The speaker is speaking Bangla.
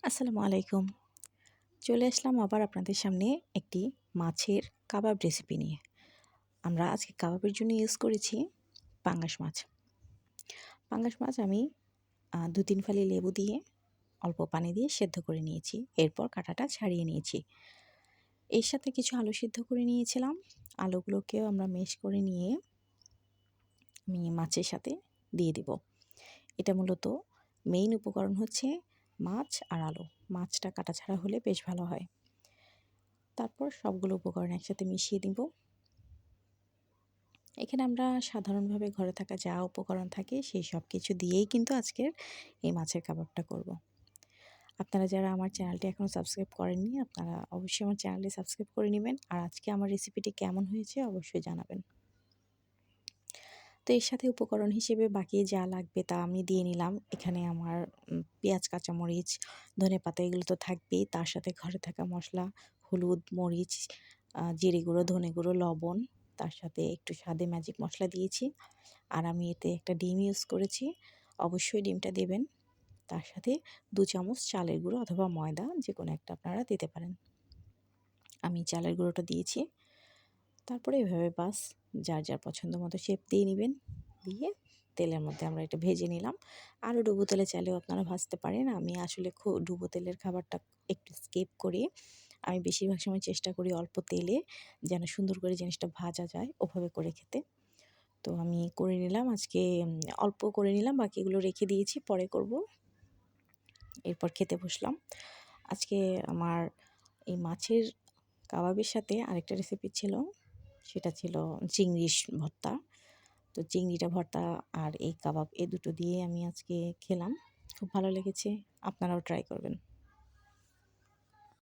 আসসালামু আলাইকুম। চলে আসলাম আবার আপনাদের সামনে একটি মাছের কাবাব রেসিপি নিয়ে। আমরা আজকে কাবাবের জন্য ইউজ করেছি পাঙ্গাস মাছ। পাঙ্গাস মাছ আমি ২-৩ ফালি লেবু দিয়ে অল্প পানি দিয়ে সেদ্ধ করে নিয়েছি। এরপর কাঁটাটা ছাড়িয়ে নিয়েছি। এর সাথে কিছু আলু সিদ্ধ করে নিয়েছিলাম। আলুগুলোকেও আমরা মেশ করে নিয়ে আমি মাছের সাথে দিয়ে দিব। এটা মূলত মেইন উপকরণ হচ্ছে মাছ আর আলু। মাছটা কাটা ছাড়া হলে বেশ ভালো হয়। তারপর সবগুলো উপকরণ একসাথে মিশিয়ে দিব। এখানে আমরা সাধারণভাবে ঘরে থাকা যা উপকরণ থাকে সেই সব কিছু দিয়েই কিন্তু আজকের এই মাছের কাবাবটা করব। আপনারা যারা আমার চ্যানেলটি এখনও সাবস্ক্রাইব করেননি, আপনারা অবশ্যই আমার চ্যানেলটি সাবস্ক্রাইব করে নেবেন। আর আজকে আমার রেসিপিটি কেমন হয়েছে অবশ্যই জানাবেন। তো এর সাথে উপকরণ হিসেবে বাকি যা লাগবে তা আমি দিয়ে নিলাম। এখানে আমার পেঁয়াজ, কাঁচামরিচ, ধনেপাতা এগুলো তো থাকবেই। তার সাথে ঘরে থাকা মশলা, হলুদ, মরিচ, জিরে গুঁড়ো, ধনে গুঁড়ো, লবণ, তার সাথে একটু স্বাদে ম্যাজিক মশলা দিয়েছি। আর আমি এতে একটা ডিম ইউজ করেছি। অবশ্যই ডিমটা দেবেন। তার সাথে ২ চামচ চালের গুঁড়ো অথবা ময়দা যেকোনো একটা আপনারা দিতে পারেন। আমি চালের গুঁড়োটা দিয়েছি। তারপরে এভাবে বাস যার যার পছন্দ মতো শেপ দিয়ে নেবেন। দিয়ে তেলের মধ্যে আমরা এটা ভেজে নিলাম। আরও ডুবো তেলে চাইলেও আপনারা ভাজতে পারেন। আমি আসলে ডুবো তেলের খাবারটা একটু স্কিপ করি। আমি বেশিরভাগ সময় চেষ্টা করি অল্প তেলে যেন সুন্দর করে জিনিসটা ভাজা যায় ওভাবে করে খেতে। তো আমি করে নিলাম আজকে অল্প করে নিলাম, বাকিগুলো রেখে দিয়েছি, পরে করব। এরপর খেতে বসলাম। আজকে আমার এই মাছের কাবাবের সাথে আরেকটা রেসিপি ছিল। সেটা ছিল চিংড়ির ভর্তা। তো চিংড়িটা ভর্তা আর এই কাবাব দুটো দিয়ে আমি আজকে খেলাম। খুব ভালো লেগেছে। আপনারাও ট্রাই করবেন।